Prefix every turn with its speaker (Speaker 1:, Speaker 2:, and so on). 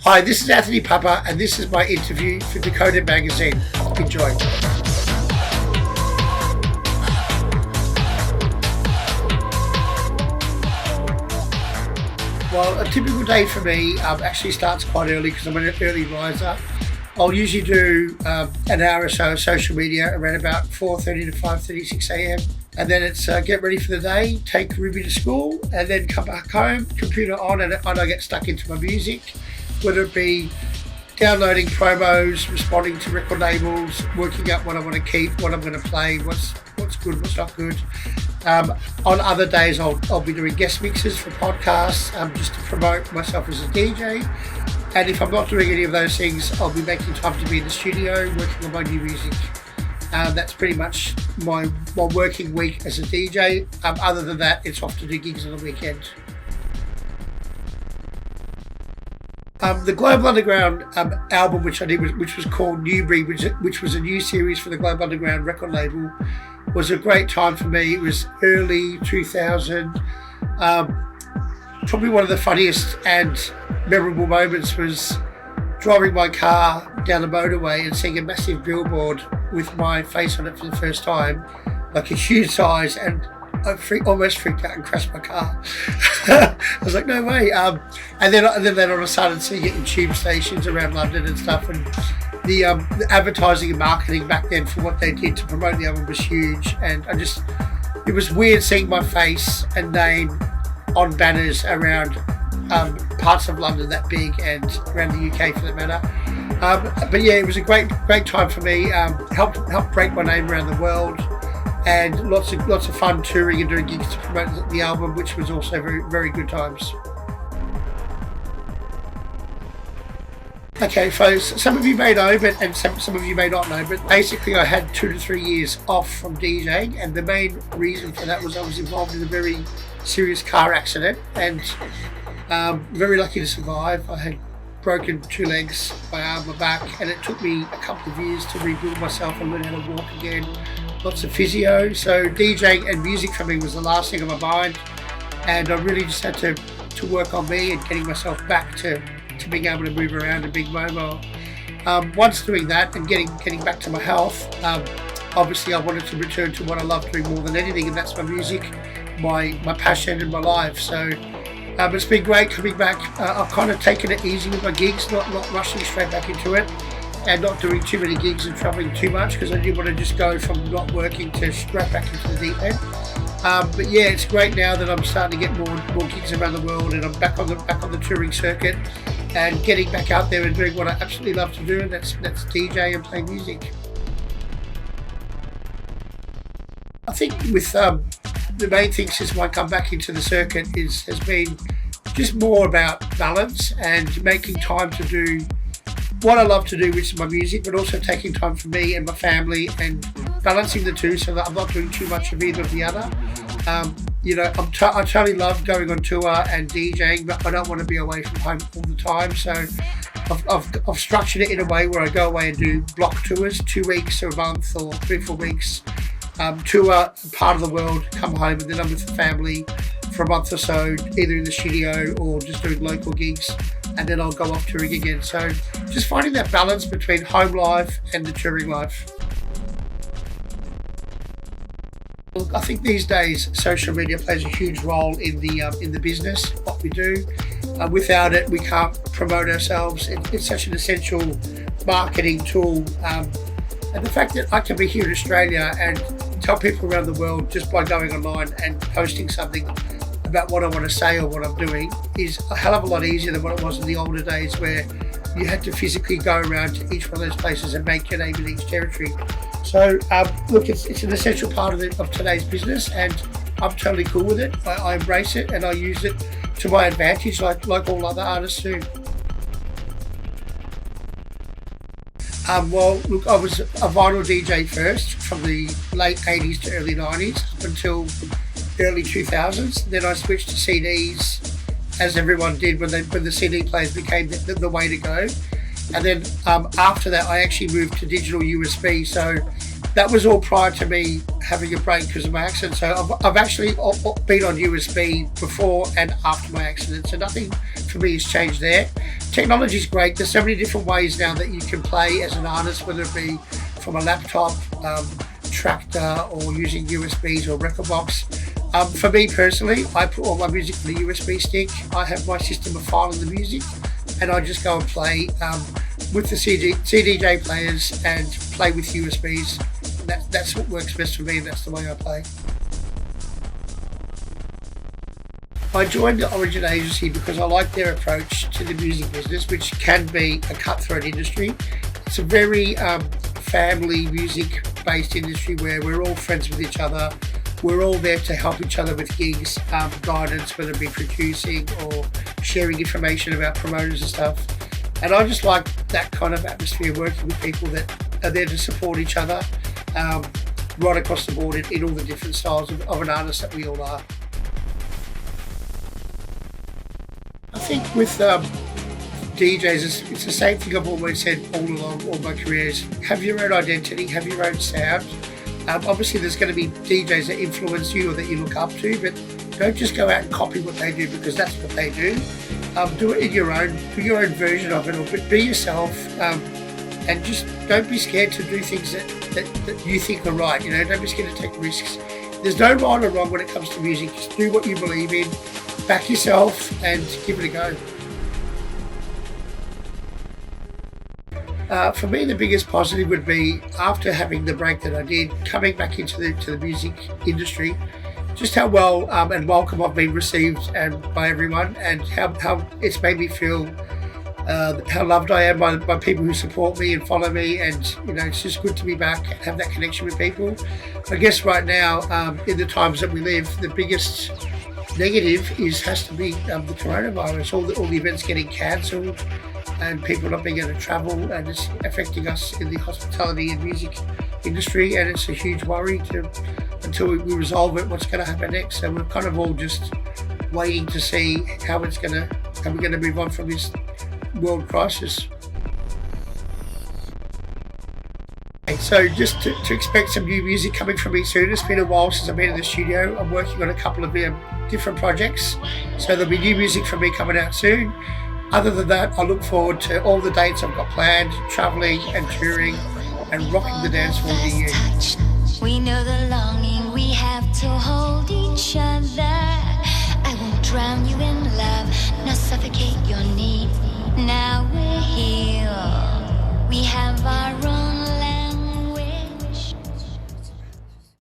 Speaker 1: Hi, this is Anthony Pappa, and this is my interview for Decoded magazine. Enjoy. Well, a typical day for me actually starts quite early because I'm an early riser. I'll usually do an hour or so of social media around about 4:30 to 5:30, 6 a.m. And then it's get ready for the day, take Ruby to school, and then come back home, computer on, and I get stuck into my music, whether it be downloading promos, responding to record labels, working out what I want to keep, what I'm going to play, what's good, what's not good. On other days, I'll be doing guest mixes for podcasts just to promote myself as a DJ. And if I'm not doing any of those things, I'll be making time to be in the studio working on my new music. That's pretty much my working week as a DJ. Other than that, it's off to do gigs on the weekend. The Global Underground album, which I did, which was called Newbury, which was a new series for the Global Underground record label, was a great time for me. It was early 2000. Probably one of the funniest and memorable moments was driving my car down the motorway and seeing a massive billboard with my face on it for the first time, like a huge size, and I almost freaked out and crashed my car. I was like, no way. And then I started seeing it in tube stations around London and stuff, and the advertising and marketing back then for what they did to promote the album was huge, and it was weird seeing my face and name on banners around parts of London that big and around the UK for that matter. But yeah, it was a great time for me. Helped break my name around the world, and lots of fun touring and doing gigs to promote the album, which was also very, very good times. Okay, folks, some of you may know, and some of you may not know, but basically I had 2 to 3 years off from DJing, and the main reason for that was I was involved in a very serious car accident, and very lucky to survive. I had broken 2 legs, my arm, my back, and it took me a couple of years to rebuild myself and learn how to walk again. Lots of physio, so DJing and music for me was the last thing on my mind, and I really just had to work on me and getting myself back to being able to move around and being mobile. Once doing that and getting back to my health, obviously I wanted to return to what I love doing more than anything, and that's my music, my passion and my life. So it's been great coming back. I've kind of taken it easy with my gigs, not rushing straight back into it, and not doing too many gigs and travelling too much, because I didn't want to just go from not working to straight back into the deep end. But yeah, it's great now that I'm starting to get more gigs around the world, and I'm back on the touring circuit and getting back out there and doing what I absolutely love to do, and that's DJ and play music. I think with the main thing since my come back into the circuit has been just more about balance and making time to do what I love to do, which is my music, but also taking time for me and my family and balancing the two so that I'm not doing too much of either or the other. I totally love going on tour and DJing, but I don't want to be away from home all the time. So I've structured it in a way where I go away and do block tours, 2 weeks or a month or 3-4 weeks. Tour part of the world, come home, and then I'm with the family for a month or so, either in the studio or just doing local gigs, and then I'll go off touring again. So just finding that balance between home life and the touring life. I think these days social media plays a huge role in the business, what we do. Without it, we can't promote ourselves. It's such an essential marketing tool. And the fact that I can be here in Australia and tell people around the world just by going online and posting something about what I want to say or what I'm doing is a hell of a lot easier than what it was in the older days, where you had to physically go around to each one of those places and make your name in each territory. So look, it's an essential part of today's business, and I'm totally cool with it. I embrace it and I use it to my advantage, like all other artists do. Well, look, I was a vinyl DJ first from the late 80s to early 90s until early 2000s. Then I switched to CDs, as everyone did when the CD players became the way to go. And then after that, I actually moved to digital USB. So that was all prior to me having a break because of my accident. So I've actually been on USB before and after my accident. So nothing for me has changed there. Technology is great. There's so many different ways now that you can play as an artist, whether it be from a laptop, tractor, or using USBs or record box. For me personally, I put all my music on the USB stick. I have my system of filing the music, and I just go and play with the CDJ players and play with USBs. That's what works best for me, and that's the way I play. I joined the Origin Agency because I like their approach to the music business, which can be a cutthroat industry. It's a very family music based industry where we're all friends with each other. We're all there to help each other with gigs, guidance, whether it be producing or sharing information about promoters and stuff. And I just like that kind of atmosphere, working with people that are there to support each other right across the board in all the different styles of an artist that we all are. I think with DJs, it's the same thing I've always said all along all my careers. Have your own identity, have your own sound. Obviously there's going to be DJs that influence you or that you look up to, but don't just go out and copy what they do because that's what they do. Do it in your own, do your own version of it, or be yourself, and just don't be scared to do things that you think are right. You know, don't be scared to take risks. There's no right or wrong when it comes to music. Just do what you believe in, back yourself, and give it a go. For me, the biggest positive would be after having the break that I did, coming back into the music industry, just how well and welcome I've been received by everyone, and how it's made me feel how loved I am by people who support me and follow me, and you know, it's just good to be back and have that connection with people. I guess right now, in the times that we live, the biggest negative has to be the coronavirus, all the events getting cancelled, and people not being able to travel, and it's affecting us in the hospitality and music industry, and it's a huge worry until we resolve it, what's going to happen next. So we're kind of all just waiting to see how we're going to move on from this world crisis. So just to expect some new music coming from me soon. It's been a while since I've been in the studio. I'm working on a couple of different projects, so there'll be new music from me coming out soon. Other than that, I look forward to all the dates I've got planned, travelling and touring and rocking the dance floor near you.
Speaker 2: We know the longing we have to hold.